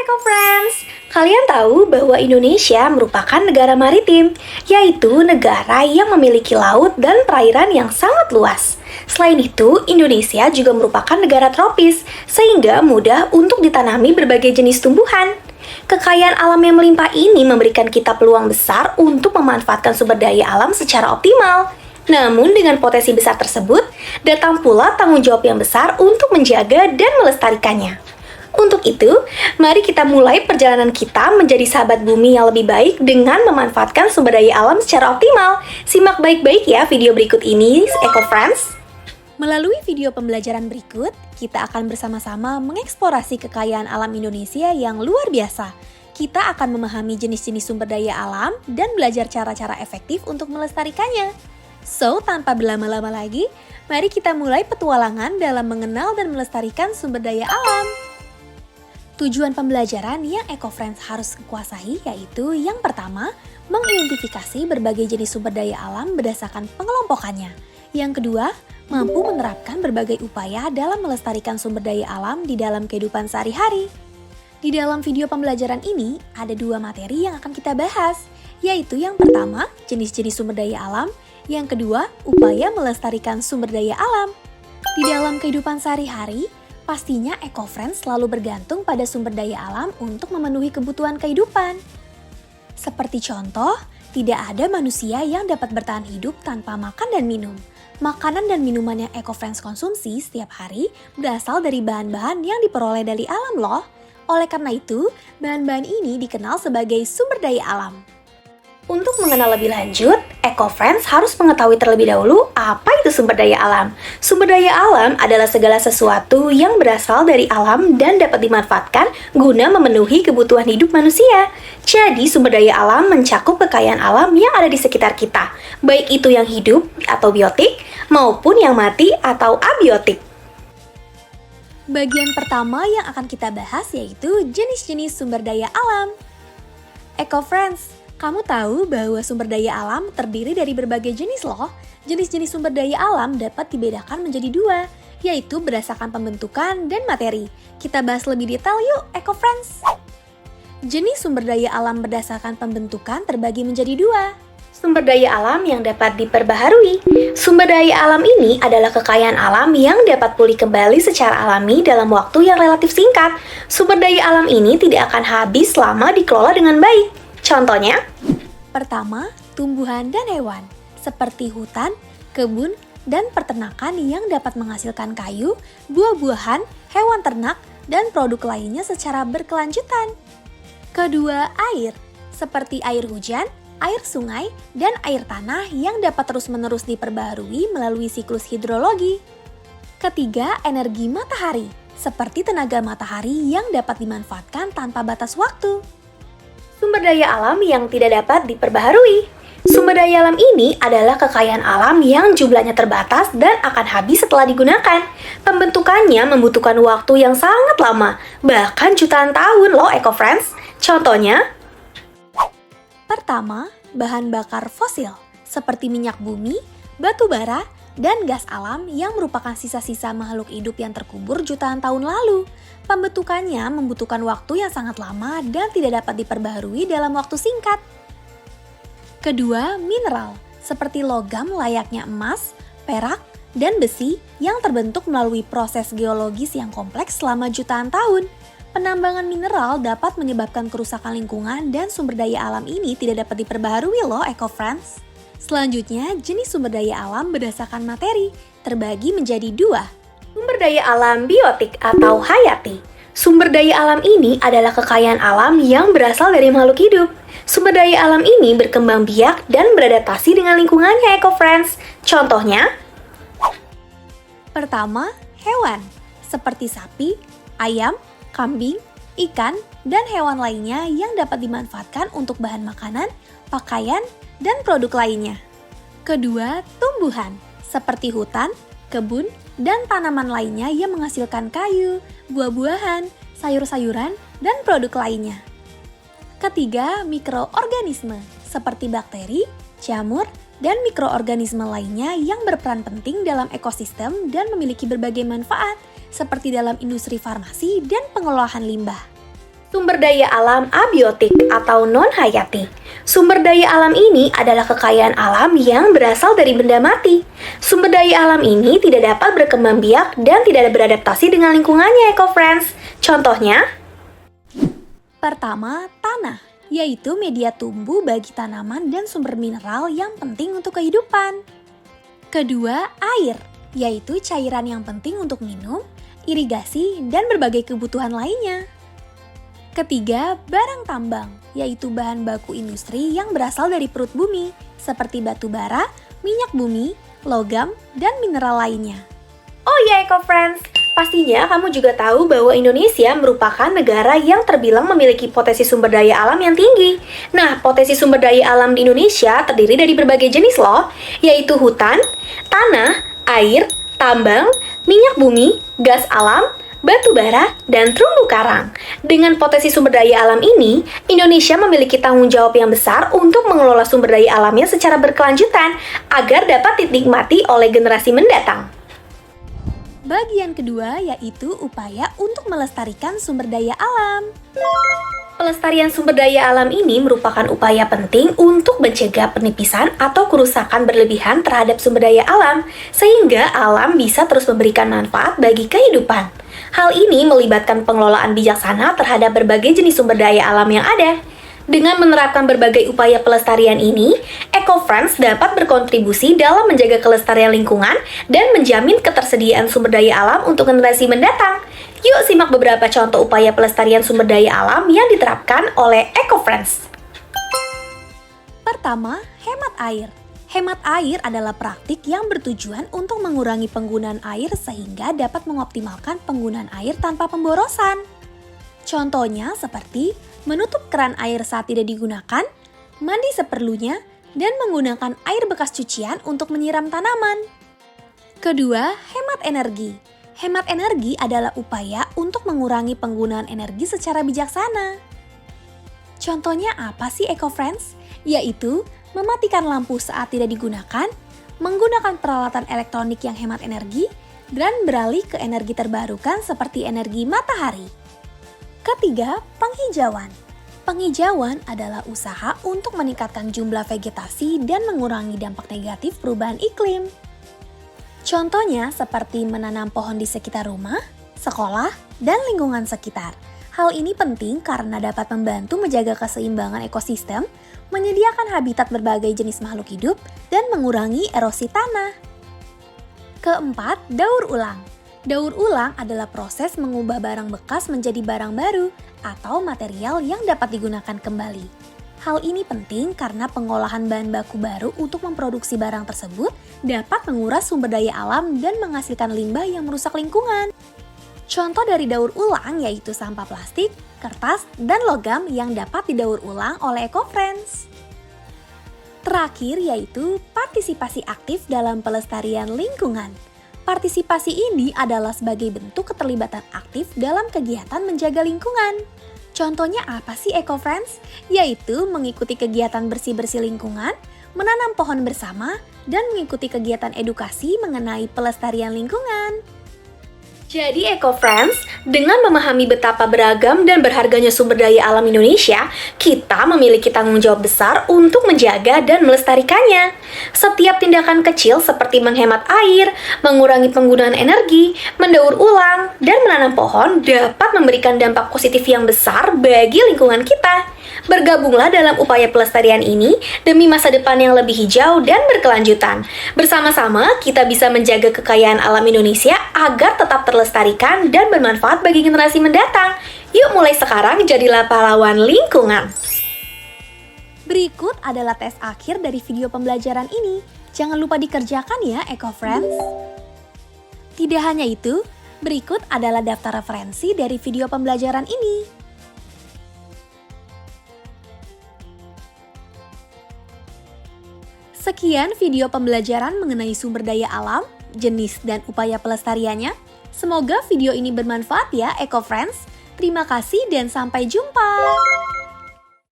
Eco-Friends! Kalian tahu bahwa Indonesia merupakan negara maritim, yaitu negara yang memiliki laut dan perairan yang sangat luas. Selain itu, Indonesia juga merupakan negara tropis, sehingga mudah untuk ditanami berbagai jenis tumbuhan. Kekayaan alam yang melimpah ini memberikan kita peluang besar untuk memanfaatkan sumber daya alam secara optimal. Namun dengan potensi besar tersebut, datang pula tanggung jawab yang besar untuk menjaga dan melestarikannya. Untuk itu, mari kita mulai perjalanan kita menjadi sahabat bumi yang lebih baik dengan memanfaatkan sumber daya alam secara optimal. Simak baik-baik ya video berikut ini, Eco-Friends. Melalui video pembelajaran berikut, kita akan bersama-sama mengeksplorasi kekayaan alam Indonesia yang luar biasa. Kita akan memahami jenis-jenis sumber daya alam dan belajar cara-cara efektif untuk melestarikannya. So, tanpa berlama-lama lagi, mari kita mulai petualangan dalam mengenal dan melestarikan sumber daya alam. Tujuan pembelajaran yang Eco-Friends harus kuasai yaitu yang pertama, mengidentifikasi berbagai jenis sumber daya alam berdasarkan pengelompokannya. Yang kedua, mampu menerapkan berbagai upaya dalam melestarikan sumber daya alam di dalam kehidupan sehari-hari. Di dalam video pembelajaran ini, ada dua materi yang akan kita bahas, yaitu yang pertama, jenis-jenis sumber daya alam, yang kedua, upaya melestarikan sumber daya alam. Di dalam kehidupan sehari-hari, pastinya Eco-Friends selalu bergantung pada sumber daya alam untuk memenuhi kebutuhan kehidupan. Seperti contoh, tidak ada manusia yang dapat bertahan hidup tanpa makan dan minum. Makanan dan minuman yang Eco-Friends konsumsi setiap hari berasal dari bahan-bahan yang diperoleh dari alam loh. Oleh karena itu, bahan-bahan ini dikenal sebagai sumber daya alam. Untuk mengenal lebih lanjut, Eco-Friends harus mengetahui terlebih dahulu apa itu sumber daya alam. Sumber daya alam adalah segala sesuatu yang berasal dari alam dan dapat dimanfaatkan guna memenuhi kebutuhan hidup manusia. Jadi, sumber daya alam mencakup kekayaan alam yang ada di sekitar kita, baik itu yang hidup atau biotik, maupun yang mati atau abiotik. Bagian pertama yang akan kita bahas yaitu jenis-jenis sumber daya alam. Eco-Friends, kamu tahu bahwa sumber daya alam terdiri dari berbagai jenis loh. Jenis-jenis sumber daya alam dapat dibedakan menjadi dua, yaitu berdasarkan pembentukan dan materi. Kita bahas lebih detail yuk, Eco-Friends. Jenis sumber daya alam berdasarkan pembentukan terbagi menjadi dua. Sumber daya alam yang dapat diperbaharui. Sumber daya alam ini adalah kekayaan alam yang dapat pulih kembali secara alami dalam waktu yang relatif singkat. Sumber daya alam ini tidak akan habis selama dikelola dengan baik. Contohnya, pertama, tumbuhan dan hewan, seperti hutan, kebun, dan peternakan yang dapat menghasilkan kayu, buah-buahan, hewan ternak, dan produk lainnya secara berkelanjutan. Kedua, air, seperti air hujan, air sungai, dan air tanah yang dapat terus-menerus diperbaharui melalui siklus hidrologi. Ketiga, energi matahari, seperti tenaga matahari yang dapat dimanfaatkan tanpa batas waktu. Sumber daya alam yang tidak dapat diperbaharui. Sumber daya alam ini adalah kekayaan alam yang jumlahnya terbatas dan akan habis setelah digunakan. Pembentukannya membutuhkan waktu yang sangat lama, bahkan jutaan tahun loh Eco-Friends. Contohnya, pertama, bahan bakar fosil, seperti minyak bumi, batu bara, dan gas alam yang merupakan sisa-sisa makhluk hidup yang terkubur jutaan tahun lalu. Pembentukannya membutuhkan waktu yang sangat lama dan tidak dapat diperbaharui dalam waktu singkat. Kedua, mineral, seperti logam layaknya emas, perak, dan besi yang terbentuk melalui proses geologis yang kompleks selama jutaan tahun. Penambangan mineral dapat menyebabkan kerusakan lingkungan dan sumber daya alam ini tidak dapat diperbaharui loh Eco-Friends. Selanjutnya, jenis sumber daya alam berdasarkan materi terbagi menjadi dua. Sumber daya alam biotik atau hayati. Sumber daya alam ini adalah kekayaan alam yang berasal dari makhluk hidup. Sumber daya alam ini berkembang biak dan beradaptasi dengan lingkungannya Eco-Friends. Contohnya, pertama, hewan, seperti sapi, ayam, kambing, ikan, dan hewan lainnya yang dapat dimanfaatkan untuk bahan makanan, pakaian, dan produk lainnya. Kedua, tumbuhan, seperti hutan, kebun, dan tanaman lainnya yang menghasilkan kayu, buah-buahan, sayur-sayuran, dan produk lainnya. Ketiga, mikroorganisme, seperti bakteri, jamur, dan mikroorganisme lainnya yang berperan penting dalam ekosistem dan memiliki berbagai manfaat, seperti dalam industri farmasi dan pengolahan limbah. Sumber daya alam abiotik atau non-hayati. Sumber daya alam ini adalah kekayaan alam yang berasal dari benda mati. Sumber daya alam ini tidak dapat berkembang biak dan tidak beradaptasi dengan lingkungannya, eco-friends. Contohnya, pertama, tanah, yaitu media tumbuh bagi tanaman dan sumber mineral yang penting untuk kehidupan. Kedua, air, yaitu cairan yang penting untuk minum, irigasi, dan berbagai kebutuhan lainnya. Ketiga, barang tambang, yaitu bahan baku industri yang berasal dari perut bumi, seperti batu bara, minyak bumi, logam, dan mineral lainnya. Oh ya, eco-friends, pastinya kamu juga tahu bahwa Indonesia merupakan negara yang terbilang memiliki potensi sumber daya alam yang tinggi. Nah, potensi sumber daya alam di Indonesia terdiri dari berbagai jenis loh, yaitu hutan, tanah, air, tambang, minyak bumi, gas alam, batu bara, dan terumbu karang. Dengan potensi sumber daya alam ini, Indonesia memiliki tanggung jawab yang besar untuk mengelola sumber daya alamnya secara berkelanjutan agar dapat dinikmati oleh generasi mendatang. Bagian kedua yaitu upaya untuk melestarikan sumber daya alam. Pelestarian sumber daya alam ini merupakan upaya penting untuk mencegah penipisan atau kerusakan berlebihan terhadap sumber daya alam, sehingga alam bisa terus memberikan manfaat bagi kehidupan. Hal ini melibatkan pengelolaan bijaksana terhadap berbagai jenis sumber daya alam yang ada. Dengan menerapkan berbagai upaya pelestarian ini, eco-friends dapat berkontribusi dalam menjaga kelestarian lingkungan dan menjamin ketersediaan sumber daya alam untuk generasi mendatang. Yuk simak beberapa contoh upaya pelestarian sumber daya alam yang diterapkan oleh eco-friends. Pertama, hemat air. Hemat air adalah praktik yang bertujuan untuk mengurangi penggunaan air sehingga dapat mengoptimalkan penggunaan air tanpa pemborosan. Contohnya seperti menutup keran air saat tidak digunakan, mandi seperlunya, dan menggunakan air bekas cucian untuk menyiram tanaman. Kedua, hemat energi. Hemat energi adalah upaya untuk mengurangi penggunaan energi secara bijaksana. Contohnya apa sih, eco-friends? Yaitu mematikan lampu saat tidak digunakan, menggunakan peralatan elektronik yang hemat energi, dan beralih ke energi terbarukan seperti energi matahari. Ketiga, penghijauan. Penghijauan adalah usaha untuk meningkatkan jumlah vegetasi dan mengurangi dampak negatif perubahan iklim. Contohnya seperti menanam pohon di sekitar rumah, sekolah, dan lingkungan sekitar. Hal ini penting karena dapat membantu menjaga keseimbangan ekosistem, menyediakan habitat berbagai jenis makhluk hidup, dan mengurangi erosi tanah. Keempat, daur ulang. Daur ulang adalah proses mengubah barang bekas menjadi barang baru atau material yang dapat digunakan kembali. Hal ini penting karena pengolahan bahan baku baru untuk memproduksi barang tersebut dapat menguras sumber daya alam dan menghasilkan limbah yang merusak lingkungan. Contoh dari daur ulang yaitu sampah plastik, kertas, dan logam yang dapat didaur ulang oleh eco-friends. Terakhir yaitu partisipasi aktif dalam pelestarian lingkungan. Partisipasi ini adalah sebagai bentuk keterlibatan aktif dalam kegiatan menjaga lingkungan. Contohnya apa sih, eco-friends? Yaitu mengikuti kegiatan bersih-bersih lingkungan, menanam pohon bersama, dan mengikuti kegiatan edukasi mengenai pelestarian lingkungan. Jadi eco-friends, dengan memahami betapa beragam dan berharganya sumber daya alam Indonesia, kita memiliki tanggung jawab besar untuk menjaga dan melestarikannya. Setiap tindakan kecil seperti menghemat air, mengurangi penggunaan energi, mendaur ulang, dan menanam pohon dapat memberikan dampak positif yang besar bagi lingkungan kita. Bergabunglah dalam upaya pelestarian ini demi masa depan yang lebih hijau dan berkelanjutan. Bersama-sama, kita bisa menjaga kekayaan alam Indonesia agar tetap terlestarikan dan bermanfaat bagi generasi mendatang. Yuk mulai sekarang jadilah pahlawan lingkungan. Berikut adalah tes akhir dari video pembelajaran ini. Jangan lupa dikerjakan ya, eco-friends. Tidak hanya itu, berikut adalah daftar referensi dari video pembelajaran ini. Sekian video pembelajaran mengenai sumber daya alam, jenis dan upaya pelestariannya. Semoga video ini bermanfaat ya, eco-friends. Terima kasih dan sampai jumpa.